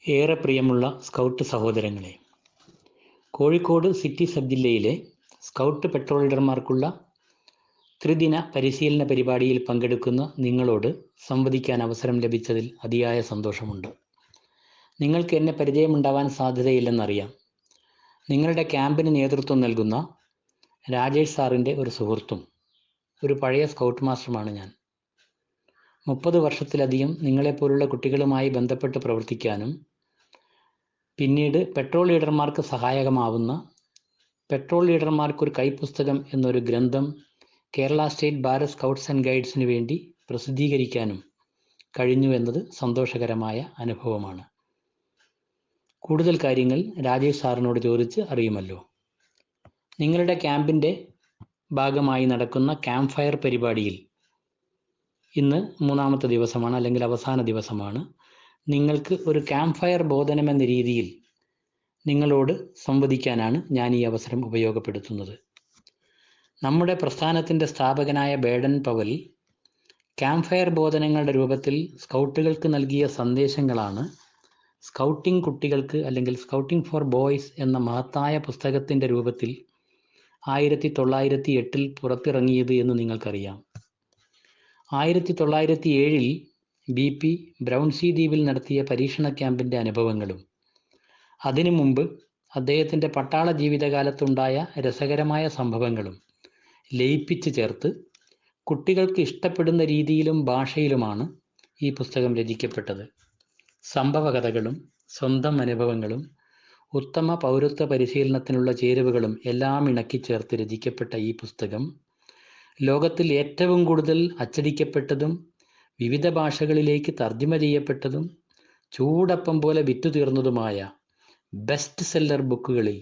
ഏറെ പ്രിയമുള്ള സ്കൗട്ട് സഹോദരങ്ങളെ, കോഴിക്കോട് സിറ്റി സബ് ജില്ലയിലെ സ്കൗട്ട് പെട്രോൾ ലീഡർമാർക്കുള്ള ത്രിദിന പരിശീലന പരിപാടിയിൽ പങ്കെടുക്കുന്ന നിങ്ങളോട് സംവദിക്കാൻ അവസരം ലഭിച്ചതിൽ അതിയായ സന്തോഷമുണ്ട്. നിങ്ങൾക്ക് എന്നെ പരിചയമുണ്ടാവാൻ സാധ്യതയില്ലെന്നറിയാം. നിങ്ങളുടെ ക്യാമ്പിന് നേതൃത്വം നൽകുന്ന രാജേഷ് സാറിൻ്റെ ഒരു സുഹൃത്തും ഒരു പഴയ സ്കൗട്ട് മാസ്റ്ററുമാണ് ഞാൻ. 30 വർഷത്തിലധികം നിങ്ങളെപ്പോലുള്ള കുട്ടികളുമായി ബന്ധപ്പെട്ട് പ്രവർത്തിക്കാനും പിന്നീട് പെട്രോൾ ലീഡർമാർക്ക് സഹായകമാവുന്ന പെട്രോൾ ലീഡർമാർക്കൊരു കൈപ്പുസ്തകം എന്നൊരു ഗ്രന്ഥം Kerala state Bharat scouts and ഗൈഡ്സിന് വേണ്ടി പ്രസിദ്ധീകരിക്കാനും കഴിഞ്ഞു എന്നത് സന്തോഷകരമായ അനുഭവമാണ്. കൂടുതൽ കാര്യങ്ങൾ രാജേഷ് സാറിനോട് ചോദിച്ച് അറിയുമല്ലോ. നിങ്ങളുടെ ക്യാമ്പിൻ്റെ ഭാഗമായി നടക്കുന്ന ക്യാമ്പ് ഫയർ പരിപാടിയിൽ ഇന്ന് 3ാമത്തെ ദിവസമാണ്, അല്ലെങ്കിൽ അവസാന ദിവസമാണ്. നിങ്ങൾക്ക് ഒരു ക്യാമ്പ് ഫയർ ബോധനം എന്ന രീതിയിൽ നിങ്ങളോട് സംവദിക്കാനാണ് ഞാൻ ഈ അവസരം ഉപയോഗപ്പെടുത്തുന്നത്. നമ്മുടെ പ്രസ്ഥാനത്തിൻ്റെ സ്ഥാപകനായ ബേഡൻ പവൽ ക്യാമ്പ് ഫയർ ബോധനങ്ങളുടെ രൂപത്തിൽ സ്കൗട്ടുകൾക്ക് നൽകിയ സന്ദേശങ്ങളാണ് സ്കൗട്ടിംഗ് കുട്ടികൾക്ക്, അല്ലെങ്കിൽ സ്കൗട്ടിംഗ് ഫോർ ബോയ്സ് എന്ന മഹത്തായ പുസ്തകത്തിൻ്റെ രൂപത്തിൽ 1908 പുറത്തിറങ്ങിയത് എന്ന് നിങ്ങൾക്കറിയാം. 1907 BP ബ്രൗൺസി ദ്വീപിൽ നടത്തിയ പരീക്ഷണ ക്യാമ്പിൻ്റെ അനുഭവങ്ങളും അതിനു മുമ്പ് അദ്ദേഹത്തിൻ്റെ പട്ടാള ജീവിതകാലത്തുണ്ടായ രസകരമായ സംഭവങ്ങളും ലയിപ്പിച്ച് ചേർത്ത് കുട്ടികൾക്ക് ഇഷ്ടപ്പെടുന്ന രീതിയിലും ഭാഷയിലുമാണ് ഈ പുസ്തകം രചിക്കപ്പെട്ടത്. സംഭവകഥകളും സ്വന്തം അനുഭവങ്ങളും ഉത്തമ പൗരത്വ പരിശീലനത്തിനുള്ള ചേരുവകളും എല്ലാം ഇണക്കിച്ചേർത്ത് രചിക്കപ്പെട്ട ഈ പുസ്തകം ലോകത്തിൽ ഏറ്റവും കൂടുതൽ അച്ചടിക്കപ്പെട്ടതും വിവിധ ഭാഷകളിലേക്ക് തർജ്ജമ ചെയ്യപ്പെട്ടതും ചൂടപ്പം പോലെ വിറ്റുതീർന്നതുമായ ബെസ്റ്റ് സെല്ലർ ബുക്കുകളിൽ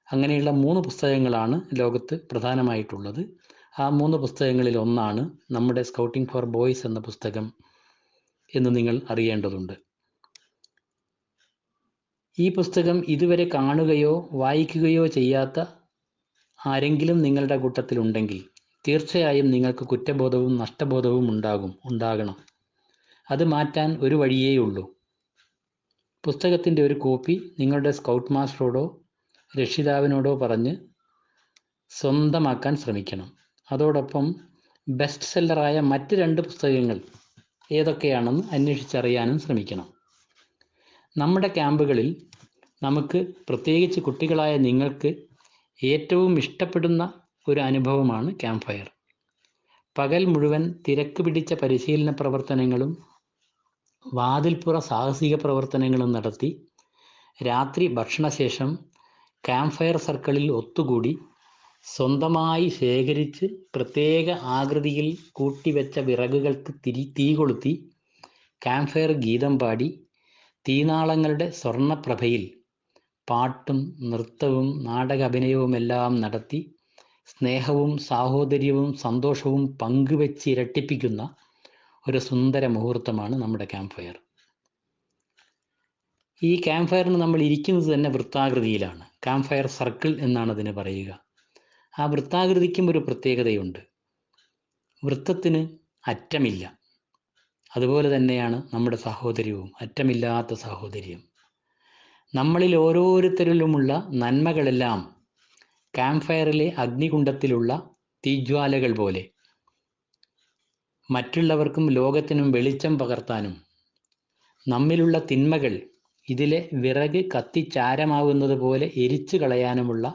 അങ്ങനെയുള്ള 3 പുസ്തകങ്ങളാണ് ലോകത്ത് പ്രധാനമായിട്ടുള്ളത്. ആ 3 പുസ്തകങ്ങളിൽ ഒന്നാണ് നമ്മുടെ സ്കൗട്ടിംഗ് ഫോർ ബോയ്സ് എന്ന പുസ്തകം എന്ന് നിങ്ങൾ അറിയേണ്ടതുണ്ട്. ഈ പുസ്തകം ഇതുവരെ കാണുകയോ വായിക്കുകയോ ചെയ്യാത്ത ആരെങ്കിലും നിങ്ങളുടെ കൂട്ടത്തിലുണ്ടെങ്കിൽ തീർച്ചയായും നിങ്ങൾക്ക് കുറ്റബോധവും നഷ്ടബോധവും ഉണ്ടാകണം. അത് മാറ്റാൻ ഒരു വഴിയേയുള്ളൂ. പുസ്തകത്തിൻ്റെ ഒരു കോപ്പി നിങ്ങളുടെ സ്കൗട്ട് മാസ്റ്ററോടോ രക്ഷിതാവിനോടോ പറഞ്ഞ് സ്വന്തമാക്കാൻ ശ്രമിക്കണം. അതോടൊപ്പം ബെസ്റ്റ് സെല്ലറായ മറ്റ് 2 പുസ്തകങ്ങൾ ഏതൊക്കെയാണെന്ന് അന്വേഷിച്ചറിയാനും ശ്രമിക്കണം. നമ്മുടെ ക്യാമ്പുകളിൽ നമുക്ക്, പ്രത്യേകിച്ച് കുട്ടികളായ നിങ്ങൾക്ക് ഏറ്റവും ഇഷ്ടപ്പെടുന്ന ഒരു അനുഭവമാണ് ക്യാമ്പ് ഫയർ. പകൽ മുഴുവൻ തിരക്ക് പിടിച്ച പരിശീലന പ്രവർത്തനങ്ങളും വാതിൽപ്പുറ സാഹസിക പ്രവർത്തനങ്ങളും നടത്തി രാത്രി ഭക്ഷണശേഷം ക്യാമ്പ് ഫയർ സർക്കിളിൽ ഒത്തുകൂടി സ്വന്തമായി ശേഖരിച്ച് പ്രത്യേക ആകൃതിയിൽ കൂട്ടിവെച്ച വിറകുകൾക്ക് തീ കൊളുത്തി ക്യാമ്പ് ഫയർ ഗീതം പാടി തീനാളങ്ങളുടെ സ്വർണ്ണപ്രഭയിൽ പാട്ടും നൃത്തവും നാടക അഭിനയവുമെല്ലാം നടത്തി സ്നേഹവും സാഹോദര്യവും സന്തോഷവും പങ്കുവെച്ച് ഇരട്ടിപ്പിക്കുന്ന ഒരു സുന്ദര മുഹൂർത്തമാണ് നമ്മുടെ ക്യാമ്പ് ഫയർ. ഈ ക്യാമ്പ് ഫയറിന് നമ്മൾ ഇരിക്കുന്നത് തന്നെ വൃത്താകൃതിയിലാണ്. ക്യാമ്പ് ഫയർ സർക്കിൾ എന്നാണ് അതിന് പറയുക. ആ വൃത്താകൃതിക്കും ഒരു പ്രത്യേകതയുണ്ട്. വൃത്തത്തിന് അറ്റമില്ല. അതുപോലെ തന്നെയാണ് നമ്മുടെ സാഹോദര്യവും, അറ്റമില്ലാത്ത സാഹോദര്യം. നമ്മളിൽ ഓരോരുത്തരിലുമുള്ള നന്മകളെല്ലാം ക്യാമ്പ് ഫയറിലെ അഗ്നികുണ്ഡത്തിലുള്ള തീജ്വാലകൾ പോലെ മറ്റുള്ളവർക്കും ലോകത്തിനും വെളിച്ചം പകർത്താനും നമ്മിലുള്ള തിന്മകൾ ഇതിലെ വിറക് കത്തിച്ചാരമാവുന്നത് പോലെ എരിച്ചു കളയാനുമുള്ള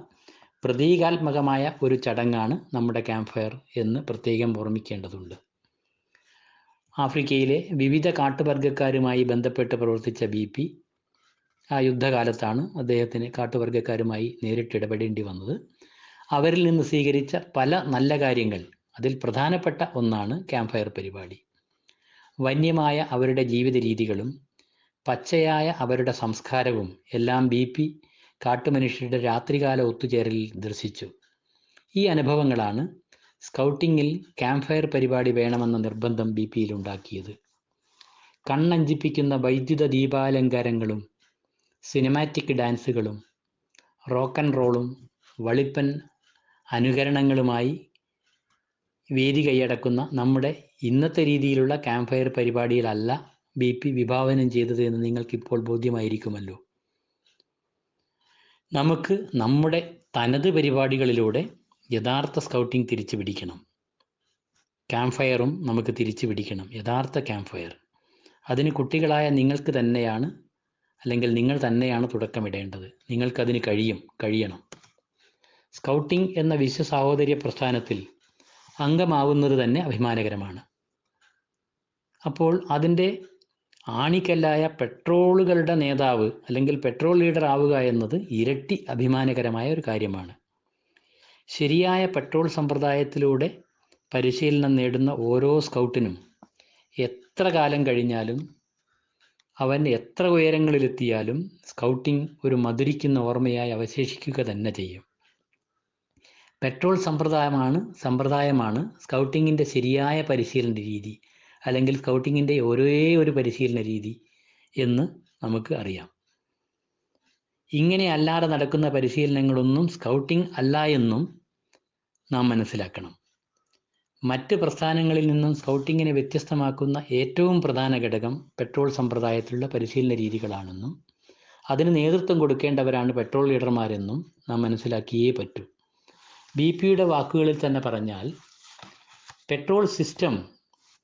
പ്രതീകാത്മകമായ ഒരു ചടങ്ങാണ് നമ്മുടെ ക്യാമ്പ് ഫയർ എന്ന് പ്രത്യേകം ഓർമ്മിക്കേണ്ടതുണ്ട്. ആഫ്രിക്കയിലെ വിവിധ കാട്ടുവർഗ്ഗക്കാരുമായി ബന്ധപ്പെട്ട് പ്രവർത്തിച്ച BP ആ യുദ്ധകാലത്താണ് അദ്ദേഹത്തിന് കാട്ടുവർഗ്ഗക്കാരുമായി നേരിട്ടിടപെടേണ്ടി വന്നത്. അവരിൽ നിന്ന് സ്വീകരിച്ച പല നല്ല കാര്യങ്ങൾ, അതിൽ പ്രധാനപ്പെട്ട ഒന്നാണ് ക്യാമ്പ് ഫയർ പരിപാടി. വന്യമായ അവരുടെ ജീവിത രീതികളും പച്ചയായ അവരുടെ സംസ്കാരവും എല്ലാം BP കാട്ടുമനുഷ്യരുടെ രാത്രികാല ഒത്തുചേരലിൽ ദർശിച്ചു. ഈ അനുഭവങ്ങളാണ് സ്കൗട്ടിങ്ങിൽ ക്യാമ്പ് ഫയർ പരിപാടി വേണമെന്ന നിർബന്ധം BPയിൽ ഉണ്ടാക്കിയത്. കണ്ണഞ്ചിപ്പിക്കുന്ന വൈദ്യുത ദീപാലങ്കാരങ്ങളും സിനിമാറ്റിക് ഡാൻസുകളും റോക്ക് ആൻഡ് റോളും വളിപ്പൻ അനുകരണങ്ങളുമായി വേദി കൈയടക്കുന്ന നമ്മുടെ ഇന്നത്തെ രീതിയിലുള്ള ക്യാമ്പ് ഫയർ പരിപാടിയിലല്ല BP വിഭാവനം ചെയ്തത് എന്ന് നിങ്ങൾക്കിപ്പോൾ ബോധ്യമായിരിക്കുമല്ലോ. നമുക്ക് നമ്മുടെ തനത് പരിപാടികളിലൂടെ യഥാർത്ഥ സ്കൗട്ടിംഗ് തിരിച്ചു പിടിക്കണം. ക്യാമ്പ് ഫയറും നമുക്ക് തിരിച്ചു പിടിക്കണം, യഥാർത്ഥ ക്യാമ്പ് ഫയർ. അതിന് കുട്ടികളായ നിങ്ങൾക്ക് തന്നെയാണ്, അല്ലെങ്കിൽ നിങ്ങൾ തന്നെയാണ് തുടക്കമിടേണ്ടത്. നിങ്ങൾക്കതിന് കഴിയണം. സ്കൗട്ടിംഗ് എന്ന വിശ്വ സാഹോദര്യ പ്രസ്ഥാനത്തിൽ അംഗമാവുന്നത് തന്നെ അഭിമാനകരമാണ്. അപ്പോൾ അതിൻ്റെ ആണിക്കല്ലായ പെട്രോളുകളുടെ നേതാവ് അല്ലെങ്കിൽ പെട്രോൾ ലീഡർ ആവുക എന്നത് ഇരട്ടി അഭിമാനകരമായ ഒരു കാര്യമാണ്. ശരിയായ പെട്രോൾ സമ്പ്രദായത്തിലൂടെ പരിശീലനം നേടുന്ന ഓരോ സ്കൗട്ടിനും എത്ര കാലം കഴിഞ്ഞാലും അവൻ എത്ര ഉയരങ്ങളിലെത്തിയാലും സ്കൗട്ടിംഗ് ഒരു മധുരിക്കുന്ന ഓർമ്മയായി അവശേഷിക്കുക തന്നെ ചെയ്യും. പെട്രോൾ സമ്പ്രദായമാണ് സ്കൗട്ടിങ്ങിൻ്റെ ശരിയായ പരിശീലന രീതി, അല്ലെങ്കിൽ സ്കൗട്ടിങ്ങിൻ്റെ ഒരേ ഒരു പരിശീലന രീതി എന്ന് നമുക്ക് അറിയാം. ഇങ്ങനെ അല്ലാതെ നടക്കുന്ന പരിശീലനങ്ങളൊന്നും സ്കൗട്ടിംഗ് അല്ല എന്നും നാം മനസ്സിലാക്കണം. മറ്റ് പ്രസ്ഥാനങ്ങളിൽ നിന്നും സ്കൗട്ടിങ്ങിനെ വ്യത്യസ്തമാക്കുന്ന ഏറ്റവും പ്രധാന ഘടകം പെട്രോൾ സമ്പ്രദായത്തിലുള്ള പരിശീലന രീതികളാണെന്നും അതിന് നേതൃത്വം കൊടുക്കേണ്ടവരാണ് പെട്രോൾ ലീഡർമാരെന്നും നാം മനസ്സിലാക്കിയേ പറ്റൂ. BP-യുടെ വാക്കുകളിൽ തന്നെ പറഞ്ഞാൽ, petrol system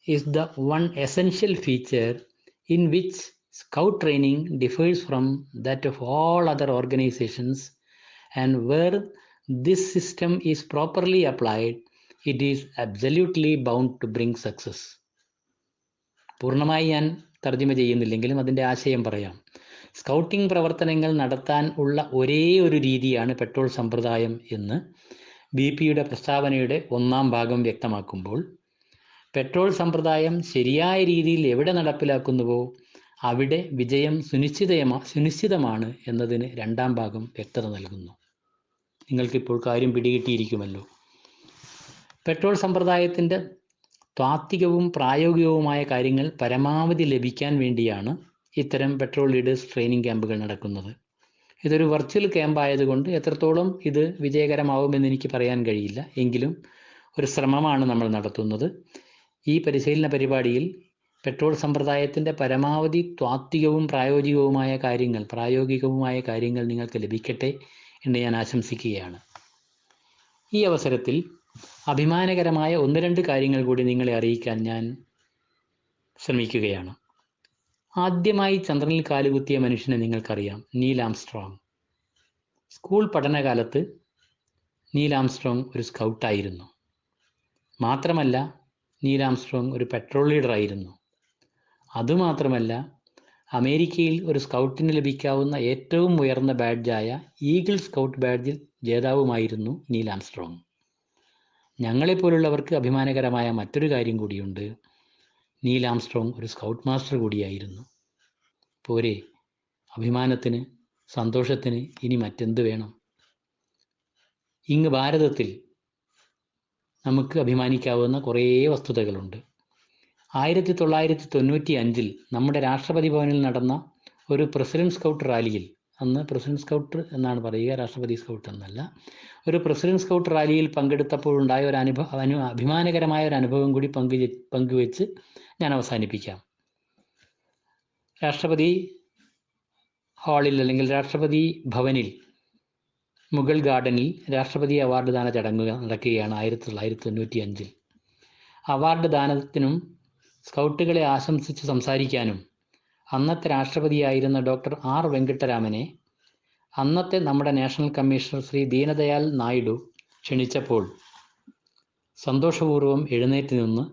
is the one essential feature in which Scout training differs from that of all other organizations, and where this system is properly applied, it is absolutely bound to bring success. പൂർണ്ണമായി ഞാൻ തർജ്ജമ ചെയ്യുന്നില്ലെങ്കിലും അതിൻ്റെ ആശയം പറയാം. Scouting പ്രവർത്തനങ്ങൾ നടത്താൻ ഉള്ള ഒരേ ഒരു രീതിയാണ് പെട്രോൾ സമ്പ്രദായം എന്ന് BP-യുടെ പ്രസ്താവനയുടെ 1-ാം ഭാഗം വ്യക്തമാക്കുമ്പോൾ, പെട്രോൾ സമ്പ്രദായം ശരിയായ രീതിയിൽ എവിടെ നടപ്പിലാക്കുന്നുവോ അവിടെ വിജയം സുനിശ്ചിതമാണ് എന്നതിന് 2-ാം ഭാഗം വ്യക്തത നൽകുന്നു. നിങ്ങൾക്കിപ്പോൾ കാര്യം പിടികിട്ടിയിരിക്കുമല്ലോ. പെട്രോൾ സമ്പ്രദായത്തിൻ്റെ താത്വികവും പ്രായോഗികവുമായ കാര്യങ്ങൾ പരമാവധി ലഭിക്കാൻ വേണ്ടിയാണ് ഇത്തരം പെട്രോൾ ലീഡേഴ്സ് ട്രെയിനിങ് ക്യാമ്പുകൾ നടക്കുന്നത്. ഇതൊരു വെർച്വൽ ക്യാമ്പ് ആയതുകൊണ്ട് എത്രത്തോളം ഇത് വിജയകരമാവുമെന്ന് എനിക്ക് പറയാൻ കഴിയില്ല. എങ്കിലും ഒരു ശ്രമമാണ് നമ്മൾ നടത്തുന്നത്. ഈ പരിശീലന പരിപാടിയിൽ പെട്രോൾ സമ്പ്രദായത്തിൻ്റെ പരമാവധി താത്വികവും പ്രായോഗികവുമായ കാര്യങ്ങൾ നിങ്ങൾക്ക് ലഭിക്കട്ടെ എന്ന് ഞാൻ ആശംസിക്കുകയാണ്. ഈ അവസരത്തിൽ അഭിമാനകരമായ 1-2 കാര്യങ്ങൾ കൂടി നിങ്ങളെ അറിയിക്കാൻ ഞാൻ ശ്രമിക്കുകയാണ്. ആദ്യമായി ചന്ദ്രനിൽ കാലുകുത്തിയ മനുഷ്യനെ നിങ്ങൾക്കറിയാം, നീൽ ആംസ്ട്രോങ്. സ്കൂൾ പഠനകാലത്ത് നീൽ ആംസ്ട്രോങ് ഒരു സ്കൗട്ടായിരുന്നു. മാത്രമല്ല, നീൽ ആംസ്ട്രോങ് ഒരു പെട്രോൾ ലീഡറായിരുന്നു. അതുമാത്രമല്ല, അമേരിക്കയിൽ ഒരു സ്കൗട്ടിന് ലഭിക്കാവുന്ന ഏറ്റവും ഉയർന്ന ബാഡ്ജായ ഈഗിൾ സ്കൗട്ട് ബാഡ്ജിൽ ജേതാവുമായിരുന്നു നീൽ ആംസ്ട്രോങ്. ഞങ്ങളെപ്പോലുള്ളവർക്ക് അഭിമാനകരമായ മറ്റൊരു കാര്യം കൂടിയുണ്ട്. നീൽ ആംസ്ട്രോങ് ഒരു സ്കൗട്ട് മാസ്റ്റർ കൂടിയായിരുന്നു. പോരെ, അഭിമാനത്തിന്, സന്തോഷത്തിന് ഇനി മറ്റെന്ത് വേണം? ഇങ്ങ് ഭാരതത്തിൽ നമുക്ക് അഭിമാനിക്കാവുന്ന കുറേ വസ്തുതകളുണ്ട്. 1995 നമ്മുടെ രാഷ്ട്രപതി ഭവനിൽ നടന്ന ഒരു പ്രസിഡന്റ് സ്കൗട്ട് റാലിയിൽ, അന്ന് പ്രസിഡന്റ് സ്കൗട്ട് എന്നാണ് പറയുക, രാഷ്ട്രപതി സ്കൗട്ട് എന്നല്ല, ഒരു പ്രസിഡന്റ് സ്കൗട്ട് റാലിയിൽ പങ്കെടുത്തപ്പോഴുണ്ടായ ഒരു അഭിമാനകരമായ ഒരു അനുഭവം കൂടി പങ്കുവെച്ച് ഞാൻ അവസാനിപ്പിക്കാം. രാഷ്ട്രപതി ഹാളിൽ അല്ലെങ്കിൽ രാഷ്ട്രപതി ഭവനിൽ മുഗൾ ഗാർഡനിൽ രാഷ്ട്രപതി അവാർഡ് ദാന ചടങ്ങ് നടക്കുകയാണ് 1995. അവാർഡ് ദാനത്തിനും സ്കൗട്ടുകളെ ആശംസിച്ച് സംസാരിക്കാനും അന്നത്തെ രാഷ്ട്രപതിയായിരുന്ന ഡോക്ടർ ആർ വെങ്കിട്ടരാമനെ അന്നത്തെ നമ്മുടെ നാഷണൽ കമ്മീഷണർ ശ്രീ ദീനദയാൽ നായിഡു ക്ഷണിച്ചപ്പോൾ സന്തോഷപൂർവ്വം എഴുന്നേറ്റ് നിന്ന്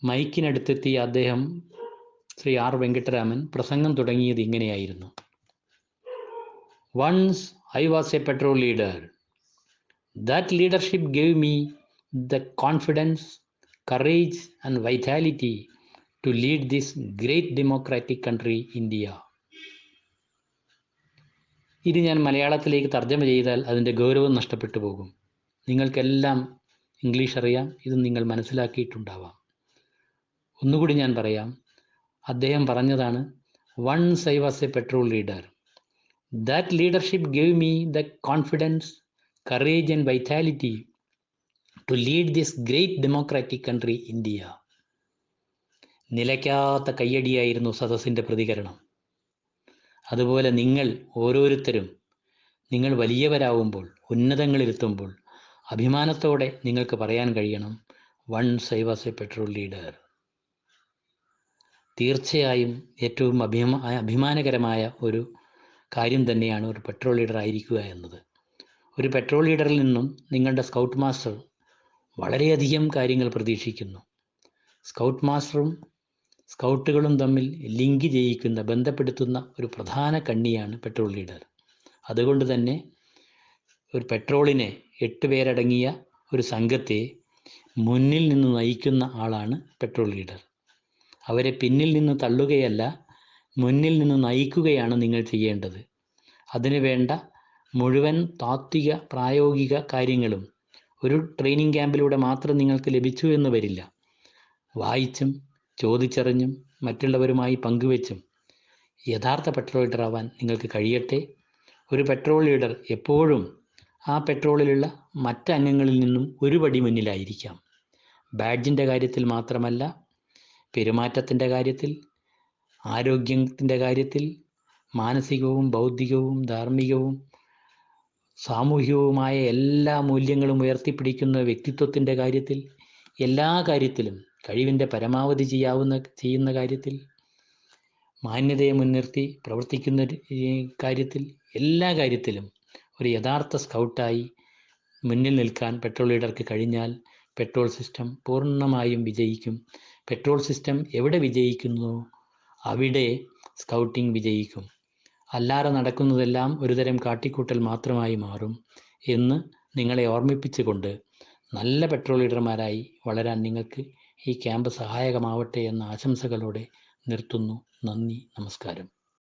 മൈക്കിനടുത്തെത്തിയ അദ്ദേഹം, ശ്രീ ആർ വെങ്കിട്ടരാമൻ, പ്രസംഗം തുടങ്ങിയത് ഇങ്ങനെയായിരുന്നു: Once I was a patrol leader. That leadership gave me the confidence, courage and vitality to lead this great democratic country, India. ഇത് ഞാൻ മലയാളത്തിലേക്ക് തർജ്ജമ ചെയ്താൽ അതിൻ്റെ ഗൗരവം നഷ്ടപ്പെട്ടു പോകും. നിങ്ങൾക്കെല്ലാം ഇംഗ്ലീഷ് അറിയാം, ഇത് നിങ്ങൾ മനസ്സിലാക്കിയിട്ടുണ്ടാവാം. ഒന്നുകൂടി ഞാൻ പറയാം. അദ്ദേഹം പറഞ്ഞതാണ്, Once I was a patrol leader. That leadership gave me the confidence, courage and vitality to lead this great democratic country, India. നിലയ്ക്കാത്ത കയ്യടിയായിരുന്നു സദസ്സിൻ്റെ പ്രതികരണം. അതുപോലെ നിങ്ങൾ ഓരോരുത്തരും നിങ്ങൾ വലിയവരാവുമ്പോൾ, ഉന്നതങ്ങളിലെത്തുമ്പോൾ അഭിമാനത്തോടെ നിങ്ങൾക്ക് പറയാൻ കഴിയണം, once I was a patrol leader. തീർച്ചയായും ഏറ്റവും അഭിമാനകരമായ ഒരു കാര്യം തന്നെയാണ് ഒരു പെട്രോൾ ലീഡർ ആയിരിക്കുക എന്നത്. ഒരു പെട്രോൾ ലീഡറിൽ നിന്നും നിങ്ങളുടെ സ്കൗട്ട് മാസ്റ്റർ വളരെയധികം കാര്യങ്ങൾ പ്രതീക്ഷിക്കുന്നു. സ്കൗട്ട് മാസ്റ്ററും സ്കൗട്ടുകളും തമ്മിൽ ലിങ്ക് ചെയ്യിക്കുന്ന, ബന്ധപ്പെടുത്തുന്ന ഒരു പ്രധാന കണ്ണിയാണ് പെട്രോൾ ലീഡർ. അതുകൊണ്ട് തന്നെ ഒരു പെട്രോളിനെ 8 പേരടങ്ങിയ ഒരു സംഘത്തെ മുന്നിൽ നിന്ന് നയിക്കുന്ന ആളാണ് പെട്രോൾ ലീഡർ. അവരെ പിന്നിൽ നിന്ന് തള്ളുകയല്ല, മുന്നിൽ നിന്ന് നയിക്കുകയാണ് നിങ്ങൾ ചെയ്യേണ്ടത്. അതിനു വേണ്ട മുഴുവൻ താത്വിക പ്രായോഗിക കാര്യങ്ങളും ഒരു ട്രെയിനിങ് ക്യാമ്പിലൂടെ മാത്രം നിങ്ങൾക്ക് ലഭിച്ചു എന്ന് വരില്ല. വായിച്ചും ചോദിച്ചറിഞ്ഞും മറ്റുള്ളവരുമായി പങ്കുവെച്ചും യഥാർത്ഥ പെട്രോൾ ലീഡർ ആവാൻ നിങ്ങൾക്ക് കഴിയട്ടെ. ഒരു പെട്രോൾ ലീഡർ എപ്പോഴും ആ പെട്രോളിലുള്ള മറ്റ് അംഗങ്ങളിൽ നിന്നും ഒരു പടി മുന്നിലായിരിക്കാം. ബാഡ്ജിൻ്റെ കാര്യത്തിൽ മാത്രമല്ല, പെരുമാറ്റത്തിൻ്റെ കാര്യത്തിൽ, ആരോഗ്യത്തിൻ്റെ കാര്യത്തിൽ, മാനസികവും ബൗദ്ധികവും ധാർമ്മികവും സാമൂഹികവുമായ എല്ലാ മൂല്യങ്ങളും ഉയർത്തിപ്പിടിക്കുന്ന വ്യക്തിത്വത്തിൻ്റെ കാര്യത്തിൽ, എല്ലാ കാര്യത്തിലും, കഴിവിൻ്റെ പരമാവധി ചെയ്യുന്ന കാര്യത്തിൽ, മാന്യതയെ മുൻനിർത്തി പ്രവർത്തിക്കുന്ന കാര്യത്തിൽ, എല്ലാ കാര്യത്തിലും ഒരു യഥാർത്ഥ സ്കൗട്ടായി മുന്നിൽ നിൽക്കാൻ പെട്രോൾ ലീഡർക്ക് കഴിഞ്ഞാൽ പെട്രോൾ സിസ്റ്റം പൂർണ്ണമായും വിജയിക്കും. പെട്രോൾ സിസ്റ്റം എവിടെ വിജയിക്കുന്നു അവിടെ സ്കൗട്ടിംഗ് വിജയിക്കും. അല്ലാതെ നടക്കുന്നതെല്ലാം ഒരുതരം കാട്ടിക്കൂട്ടൽ മാത്രമായി മാറും എന്ന് നിങ്ങളെ ഓർമ്മിപ്പിച്ചുകൊണ്ട് നല്ല പെട്രോൾ ലീഡർമാരായി വളരാൻ നിങ്ങൾക്ക് ഈ ക്യാമ്പ് സഹായകമാവട്ടെ എന്ന ആശംസകളോടെ നിർത്തുന്നു. നന്ദി, നമസ്കാരം.